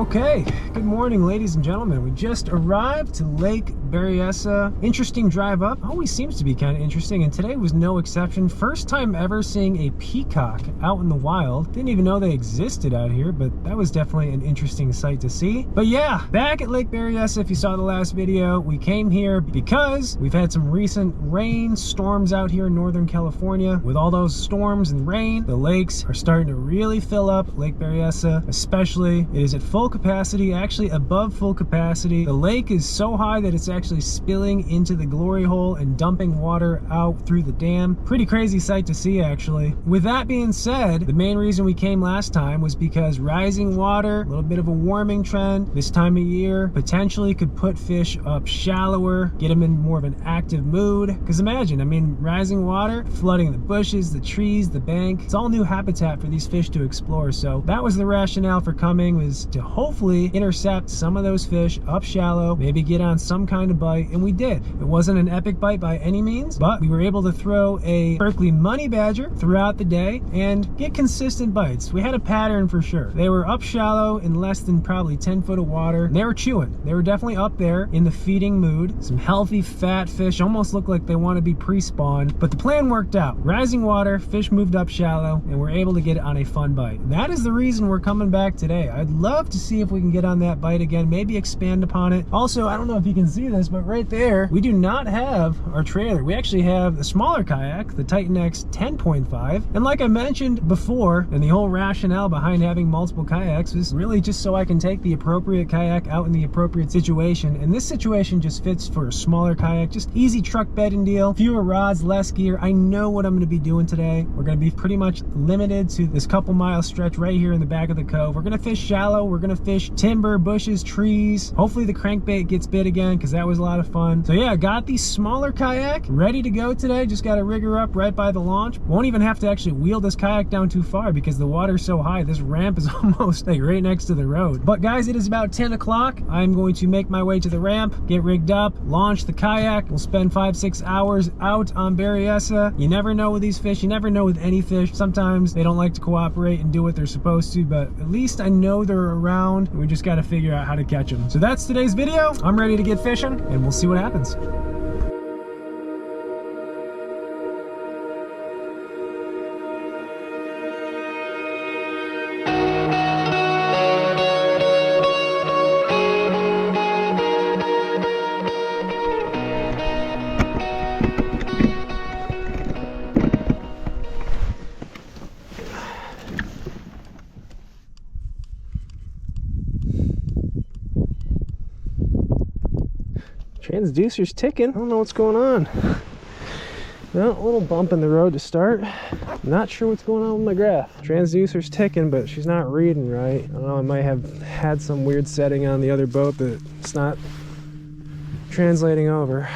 Okay, good morning, ladies and gentlemen. We just arrived to Lake Berryessa. Interesting drive up. Always seems to be kind of interesting, and today was no exception. First time ever seeing a peacock out in the wild. Didn't even know they existed out here, but that was definitely an interesting sight to see. But yeah, back at Lake Berryessa, if you saw the last video, we came here because we've had some recent rain storms out here in Northern California. With all those storms and rain, the lakes are starting to really fill up. Lake Berryessa especially, it is at full capacity, actually above full capacity. The lake is so high that it's actually spilling into the glory hole and dumping water out through the dam. Pretty crazy sight to see, actually. With that being said, the main reason we came last time was because rising water, a little bit of a warming trend this time of year, potentially could put fish up shallower, get them in more of an active mood. Because imagine, I mean, rising water, flooding the bushes, the trees, the bank, it's all new habitat for these fish to explore. So that was the rationale for coming, was to hopefully intercept some of those fish up shallow, maybe get on some kind of bite, and we did. It wasn't an epic bite by any means, but we were able to throw a Berkeley money badger throughout the day and get consistent bites. We had a pattern for sure. They were up shallow in less than probably 10 foot of water, and they were chewing. They were definitely up there in the feeding mood. Some healthy fat fish, almost look like they want to be pre-spawned, but the plan worked out. Rising water, fish moved up shallow, and we're able to get it on a fun bite. And that is the reason we're coming back today. I'd love to see if we can get on that bite again, maybe expand upon it. Also, I don't know if you can see this, but right there, we do not have our trailer. We actually have a smaller kayak, the Titan X 10.5. And like I mentioned before, and the whole rationale behind having multiple kayaks was really just so I can take the appropriate kayak out in the appropriate situation. And this situation just fits for a smaller kayak, just easy truck bedding deal, fewer rods, less gear. I know what I'm going to be doing today. We're going to be pretty much limited to this couple mile stretch right here in the back of the cove. We're going to fish shallow. We're going to fish timber, bushes, trees. Hopefully the crankbait gets bit again, because that was a lot of fun. So yeah, got the smaller kayak ready to go today. Just got to rig her up right by the launch. Won't even have to actually wheel this kayak down too far because the water's so high. This ramp is almost like right next to the road. But guys, it is about 10 o'clock. I'm going to make my way to the ramp, get rigged up, launch the kayak. We'll spend 5-6 hours out on Berryessa. You never know with these fish. You never know with any fish. Sometimes they don't like to cooperate and do what they're supposed to, but at least I know they're around, and we just got to figure out how to catch them. So that's today's video. I'm ready to get fishing, and we'll see what happens. Transducer's ticking. I don't know what's going on. Well, a little bump in the road to start. Not sure what's going on with my graph. Transducer's ticking, but she's not reading right. I don't know, I might have had some weird setting on the other boat that it's not translating over.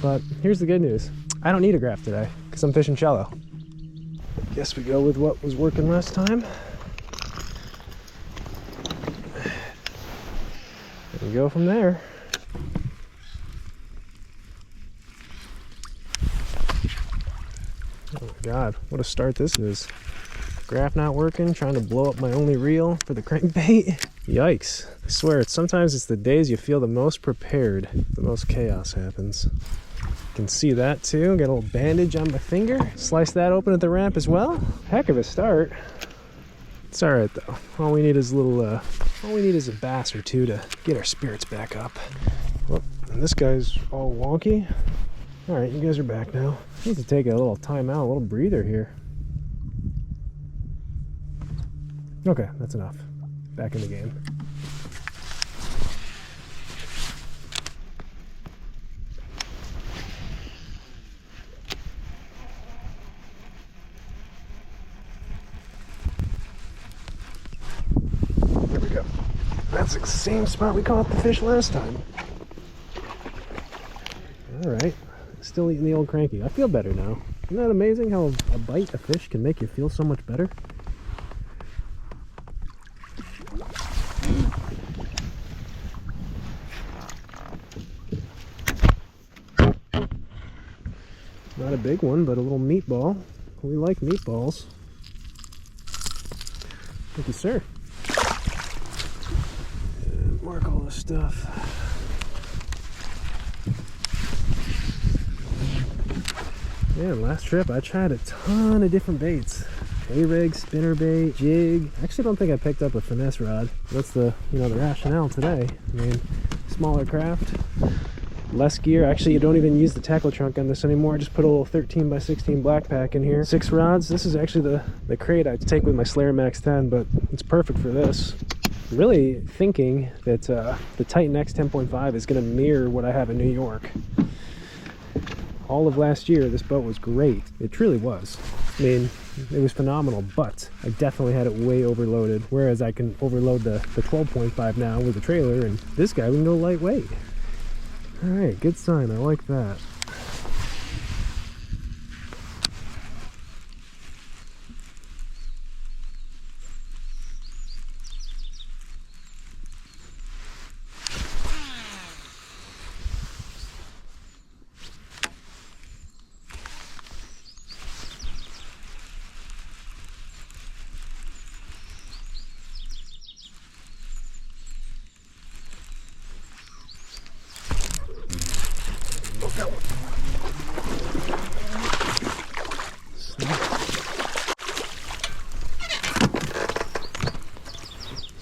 But here's the good news. I don't need a graph today because I'm fishing shallow. Guess we go with what was working last time. And go from there. Oh my god, what a start this is. Graph not working, trying to blow up my only reel for the crankbait. Yikes. I swear, sometimes it's the days you feel the most prepared, the most chaos happens. You can see that too. Got a little bandage on my finger. Slice that open at the ramp as well. Heck of a start. It's alright though. All we need is a bass or two to get our spirits back up. Well, and this guy's all wonky. Alright, you guys are back now. Need to take a little time out, a little breather here. Okay, that's enough. Back in the game. There we go. That's the same spot we caught the fish last time. Alright. Still eating the old cranky. I feel better now. Isn't that amazing how a bite of fish can make you feel so much better? Not a big one, but a little meatball. We like meatballs. Thank you, sir. stuff. Yeah, last trip I tried a ton of different baits. A-rig, spinnerbait, jig. I actually don't think I picked up a finesse rod. That's the, the rationale today. I mean, smaller craft, less gear. Actually, you don't even use the tackle trunk on this anymore. I just put a little 13 by 16 black pack in here. 6 rods. This is actually the crate I take with my Slayer Max 10, but it's perfect for this. I'm really thinking that the Titan X 10.5 is going to mirror what I have in New York. All of last year, this boat was great. It truly was. I mean, it was phenomenal, but I definitely had it way overloaded. Whereas I can overload the 12.5 now with the trailer, and this guy we can go lightweight. All right, good sign. I like that.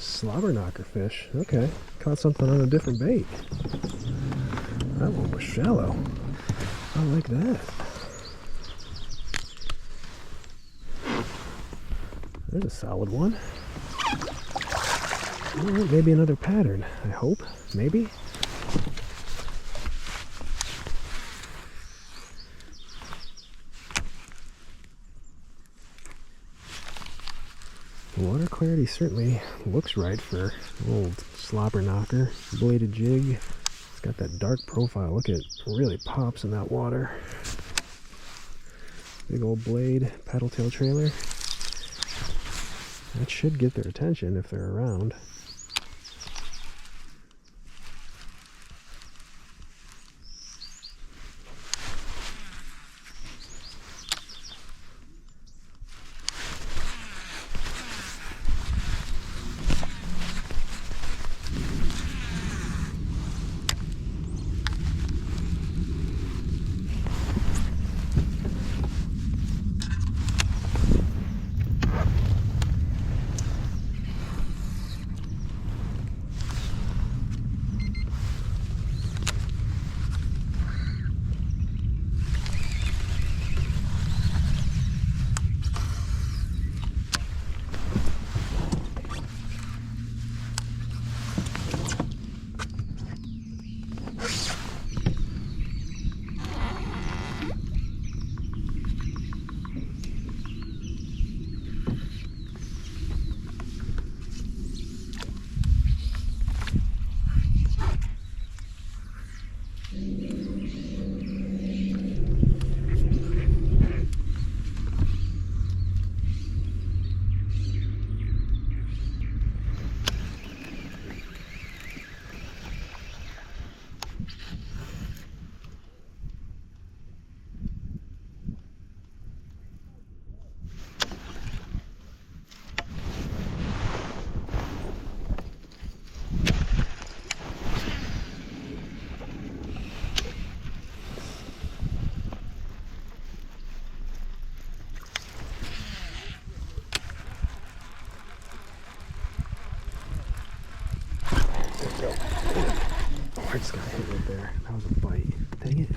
Slobberknocker fish. Okay, caught something on a different bait. That one was shallow. I like that. There's a solid one. All right, maybe another pattern, I hope. Maybe. The water clarity certainly looks right for old Slobberknocker. Bladed jig. It's got that dark profile. Look at it, really pops in that water. Big old blade, paddle tail trailer. That should get their attention if they're around. I just got hit right there. That was a bite. Dang it.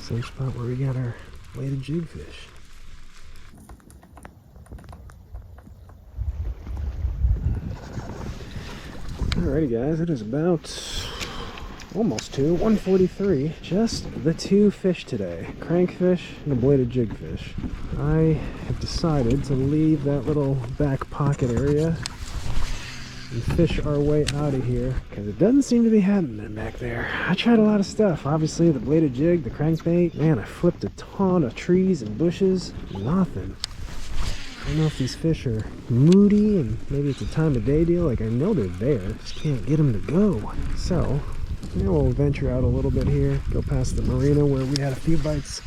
Same spot where we got our bladed jigfish. Alrighty guys, it is about almost 1:43. Just the 2 fish today. Crankfish and a bladed jigfish. I have decided to leave that little back pocket area and fish our way out of here because it doesn't seem to be happening back there. I tried a lot of stuff. Obviously the bladed jig, the crankbait. Man, I flipped a ton of trees and bushes. Nothing. I don't know if these fish are moody and maybe it's a time of day deal. Like, I know they're there, just can't get them to go. So Now we'll venture out a little bit here, go past the marina where we had a few bites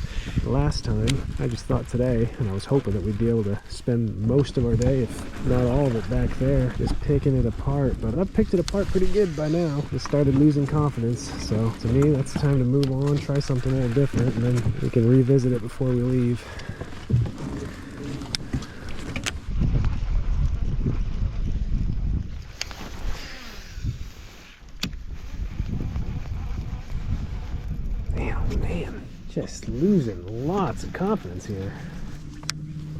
last time. I just thought today, and I was hoping that we'd be able to spend most of our day, if not all of it, back there, just picking it apart. But I've picked it apart pretty good by now. Just started losing confidence. So to me, that's time to move on, try something a little different, and then we can revisit it before we leave. Just losing lots of confidence here.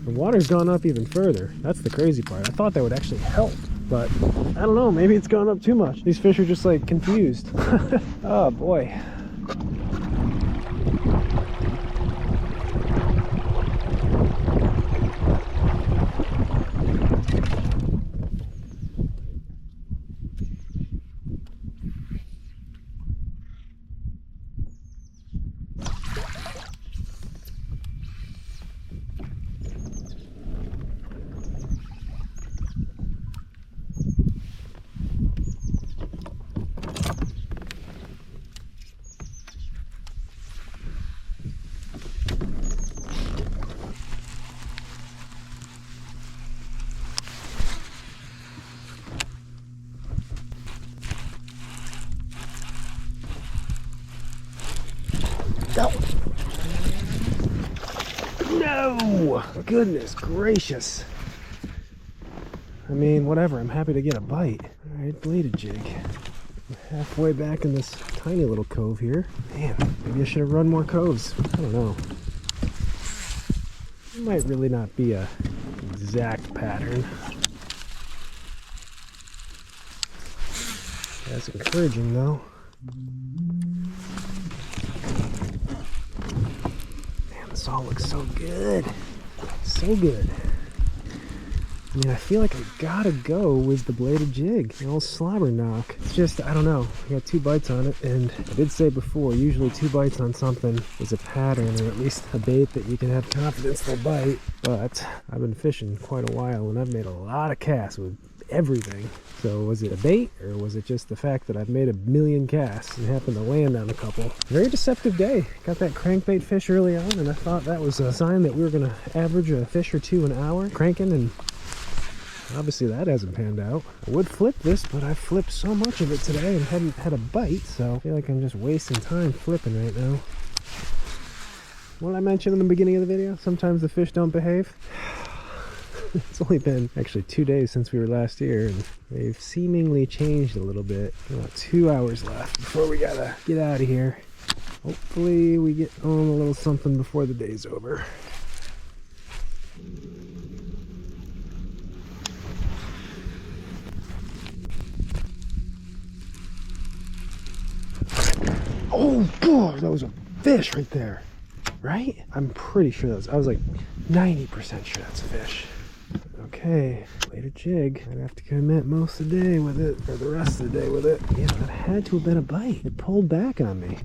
The water's gone up even further. That's the crazy part. I thought that would actually help, but I don't know, maybe it's gone up too much. These fish are just like confused. Oh boy. No! Goodness gracious. I mean, whatever. I'm happy to get a bite. Alright, bladed jig. I'm halfway back in this tiny little cove here. Man, maybe I should have run more coves. I don't know. It might really not be a exact pattern. That's encouraging though. This all looks so good. So good. I mean, I feel like I gotta go with the bladed jig, the old Slobberknocker. It's just, I don't know. I got 2 bites on it, and I did say before, usually 2 bites on something is a pattern, or at least a bait that you can have confidence they'll bite. But I've been fishing quite a while, and I've made a lot of casts with everything. So was it a bait, or was it just the fact that I've made a million casts and happened to land on a couple? Very deceptive day. Got that crankbait fish early on, and I thought that was a sign that we were going to average a fish or 2 an hour cranking, and obviously that hasn't panned out. I would flip this, but I flipped so much of it today and hadn't had a bite, so I feel like I'm just wasting time flipping right now. What did I mention in the beginning of the video? Sometimes the fish don't behave. It's only been actually 2 days since we were last here, and they've seemingly changed a little bit. About 2 hours left before we gotta get out of here. Hopefully we get on a little something before the day's over. Oh god, that was a fish right there, right? I'm pretty sure that was, I was like 90% sure that's a fish. Okay, bladed jig. I'd have to commit most of the day with it, or the rest of the day with it. Yeah, that had to have been a bite. It pulled back on me.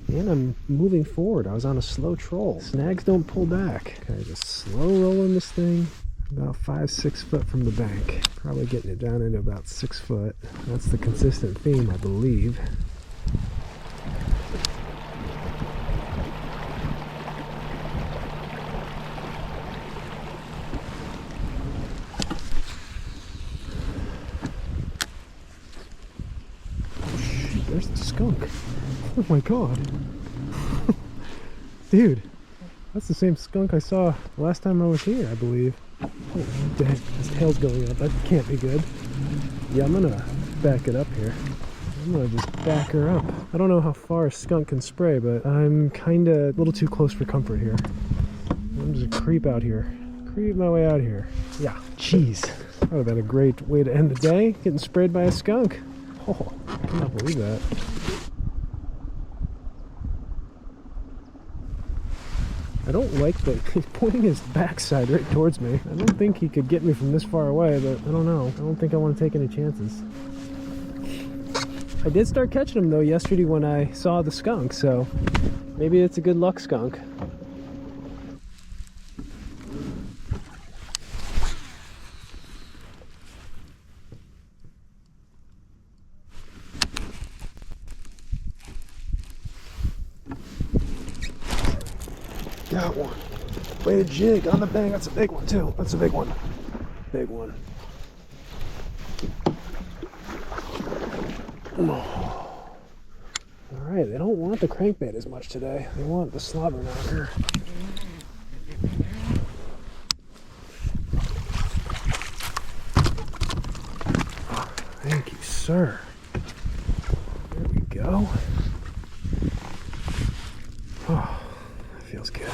And I'm moving forward. I was on a slow troll. Snags don't pull back. Okay, just slow rolling this thing about 5-6 foot from the bank. Probably getting it down into about 6 foot. That's the consistent theme, I believe. There's the skunk. Oh my god. Dude, that's the same skunk I saw last time I was here, I believe. Oh, dang, his tail's going up. That can't be good. Yeah, I'm gonna back it up here. I'm gonna just back her up. I don't know how far a skunk can spray, but I'm kinda a little too close for comfort here. I'm just gonna creep out here. Creep my way out here. Yeah, jeez. That would have been a great way to end the day, getting sprayed by a skunk. Oh, I cannot believe that. I don't like that he's pointing his backside right towards me. I don't think he could get me from this far away, but I don't know. I don't think I want to take any chances. I did start catching him though yesterday when I saw the skunk, so maybe it's a good luck skunk. Got one. Bladed jig on the bank. That's a big one too. That's a big one. Big one. Oh. All right, they don't want the crankbait as much today. They want the Slobberknocker. Thank you, sir. There we go. Oh, that feels good.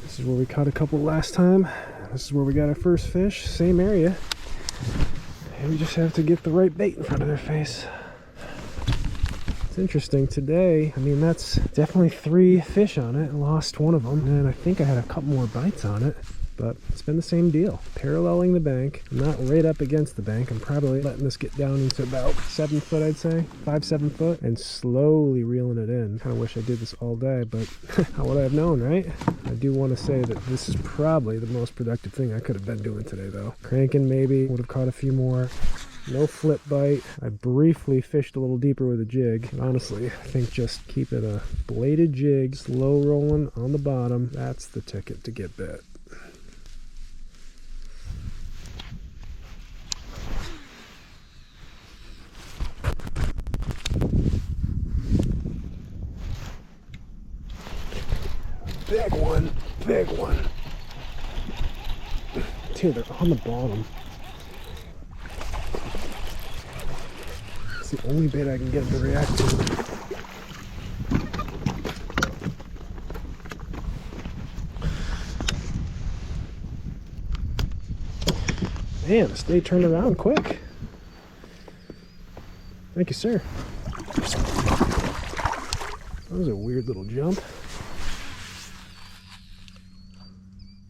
This is where we caught a couple last time. This is where we got our first fish. Same area. And we just have to get the right bait in front of their face. It's interesting today. I mean, that's definitely 3 fish on it. I lost one of them, and I think I had a couple more bites on it. But it's been the same deal. Paralleling the bank. I'm not right up against the bank. I'm probably letting this get down into about 7 foot, I'd say. 5-7 foot. And slowly reeling it in. Kind of wish I did this all day, but how would I have known, right? I do want to say that this is probably the most productive thing I could have been doing today, though. Cranking maybe. Would have caught a few more. No flip bite. I briefly fished a little deeper with a jig. And honestly, I think just keeping a bladed jig, slow rolling on the bottom, that's the ticket to get bit. Big one, big one. Dude, they're on the bottom. It's the only bait I can get them to react to. Man, this day turned around quick. Thank you, sir. That was a weird little jump.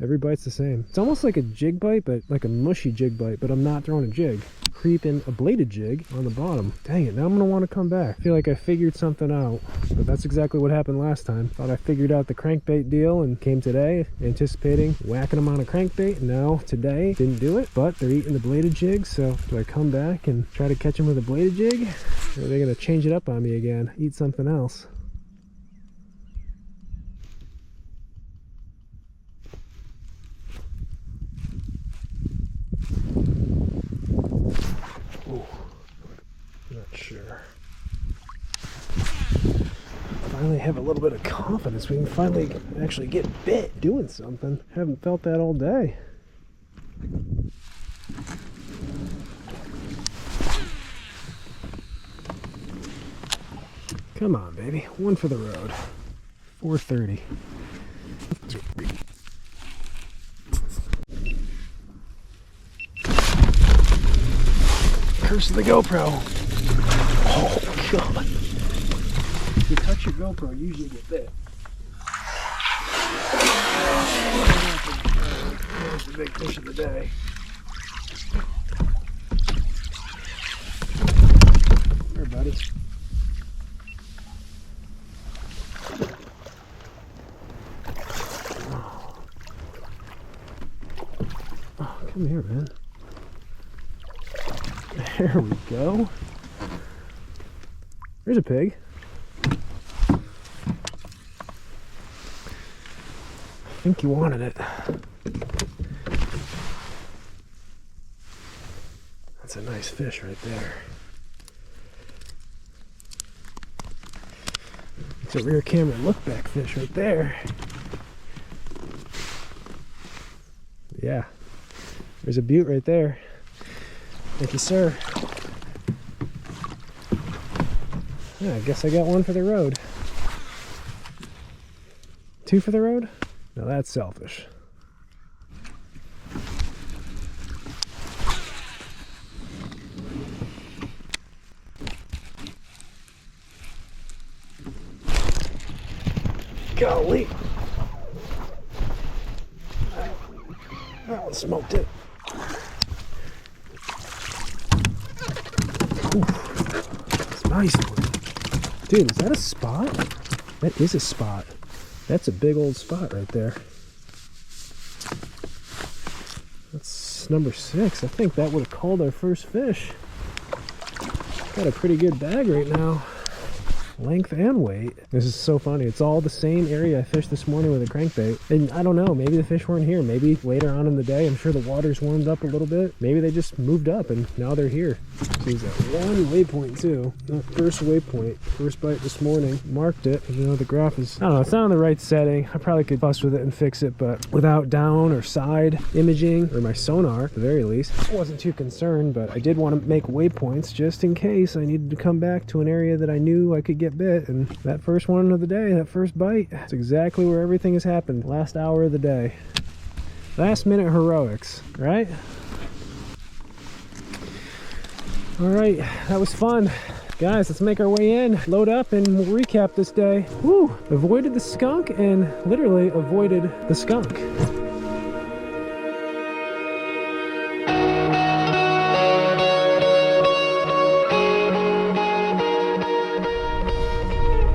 Every bite's the same. It's almost like a jig bite, but like a mushy jig bite, but I'm not throwing a jig. Creeping a bladed jig on the bottom. Dang it, now I'm gonna want to come back. I feel like I figured something out, but that's exactly what happened last time. Thought I figured out the crankbait deal and came today anticipating whacking them on a crankbait. No, today didn't do it, but they're eating the bladed jig, so do I come back and try to catch them with a bladed jig? Or are they gonna change it up on me again? Eat something else? Sure. Finally have a little bit of confidence. We can finally actually get bit doing something. Haven't felt that all day. Come on, baby. One for the road. 4:30. Curse of the GoPro. Oh God. If you touch your GoPro, you usually get bit. There's the big fish of the day. There, buddy. Oh, come here, man. There we go. There's a pig. I think you wanted it. That's a nice fish right there. It's a rear camera look back fish right there. Yeah. There's a butte right there. Thank you, sir. Yeah, I guess I got one for the road. 2 for the road? Now that's selfish. Golly. That one smoked it. Oof, nice one. Dude, is that a spot? That is a spot. That's a big old spot right there. That's number 6. I think that would have called our first fish. Got a pretty good bag right now. Length and weight. This is so funny. It's all the same area I fished this morning with a crankbait. And I don't know, maybe the fish weren't here. Maybe later on in the day, I'm sure the water's warmed up a little bit. Maybe they just moved up and now they're here. There's that one waypoint too. That first waypoint, first bite this morning. Marked it. You know, the graph is, I don't know, it's not in the right setting. I probably could fuss with it and fix it, but without down or side imaging, or my sonar at the very least, I wasn't too concerned, but I did want to make waypoints just in case I needed to come back to an area that I knew I could get bit. And that first one of the day, that first bite, that's exactly where everything has happened. Last hour of the day. Last minute heroics, right? All right, that was fun. Guys, let's make our way in, load up, and we'll recap this day. Woo! Avoided the skunk and literally avoided the skunk.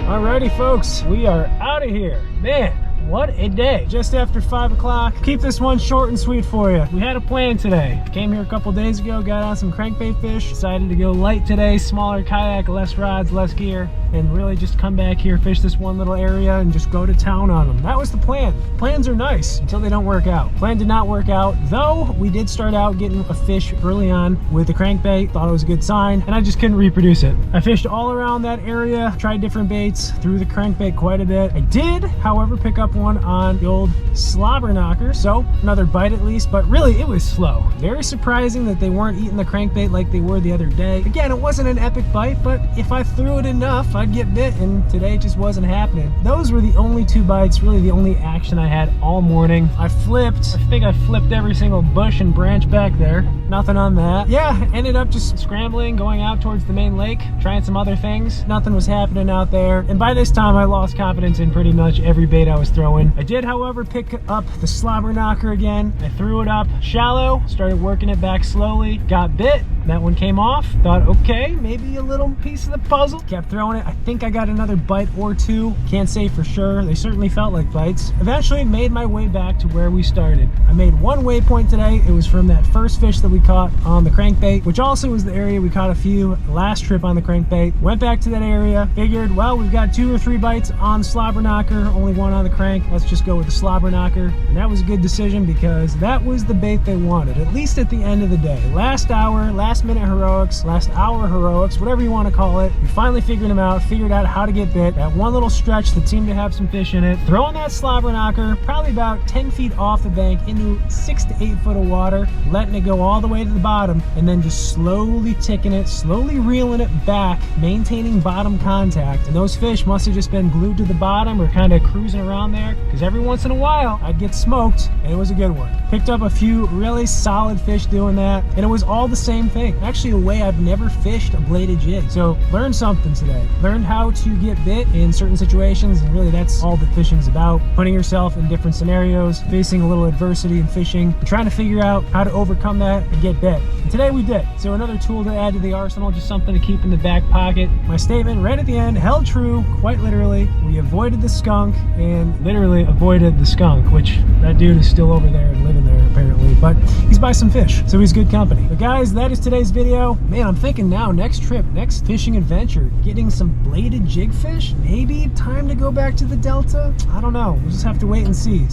Alrighty folks, we are out of here. Man, what a day. Just after 5 o'clock. Keep this one short and sweet for you. We had a plan today. Came here a couple days ago, got on some crankbait fish. Decided to go light today, smaller kayak, less rods, less gear, and really just come back here, fish this one little area, and just go to town on them. That was the plan. Plans are nice until they don't work out. Plan did not work out, though we did start out getting a fish early on with the crankbait. Thought it was a good sign, and I just couldn't reproduce it. I fished all around that area, tried different baits, threw the crankbait quite a bit. I did, however, pick up one on the old Slobberknocker, so another bite at least, but really it was slow. Very surprising that they weren't eating the crankbait like they were the other day. Again, it wasn't an epic bite, but if I threw it enough, I'd get bit, and today it just wasn't happening. Those were the only 2 bites, really the only action I had all morning. I think I flipped every single bush and branch back there. Nothing on that. Yeah, ended up just scrambling, going out towards the main lake, trying some other things. Nothing was happening out there, and by this time I lost confidence in pretty much every bait I was throwing. I did, however, pick up the Slobberknocker again. I threw it up shallow, started working it back slowly, got bit. That one came off. Thought, okay, maybe a little piece of the puzzle. Kept throwing it. I think I got another bite or 2. Can't say for sure. They certainly felt like bites. Eventually made my way back to where we started. I made one waypoint today. It was from that first fish that we caught on the crankbait, which also was the area we caught a few last trip on the crankbait. Went back to that area. Figured, well, we've got 2 or 3 bites on Slobberknocker, only 1 on the crank. Let's just go with the Slobberknocker. And that was a good decision because that was the bait they wanted, at least at the end of the day. Last hour, last minute heroics, last hour heroics, whatever you want to call it. We finally figured them out, figured out how to get bit. That one little stretch that seemed to have some fish in it. Throwing that Slobberknocker probably about 10 feet off the bank into 6 to 8 foot of water, letting it go all the way to the bottom, and then just slowly ticking it, slowly reeling it back, maintaining bottom contact. And those fish must have just been glued to the bottom or kind of cruising around there, because every once in a while I'd get smoked, and it was a good one. Picked up a few really solid fish doing that, and it was all the same thing. Actually, a way I've never fished a bladed jig. So learned something today. Learned how to get bit in certain situations, and really that's all that fishing's about. Putting yourself in different scenarios, facing a little adversity in fishing, and trying to figure out how to overcome that and get bit. And today we did. So another tool to add to the arsenal, just something to keep in the back pocket. My statement right at the end held true, quite literally. We avoided the skunk, and literally avoided the skunk, which that dude is still over there and living there apparently, but he's by some fish, so he's good company. But guys, that is today's video. Man, I'm thinking now, next trip, next fishing adventure, getting some bladed jig fish. Maybe time to go back to the Delta. I don't know. We'll just have to wait and see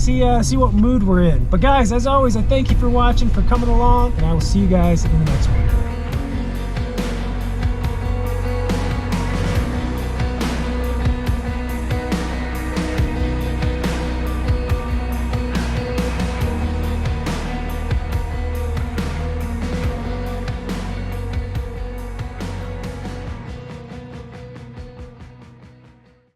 what mood we're in. But guys, as always, I thank you for watching, for coming along, and I will see you guys in the next one.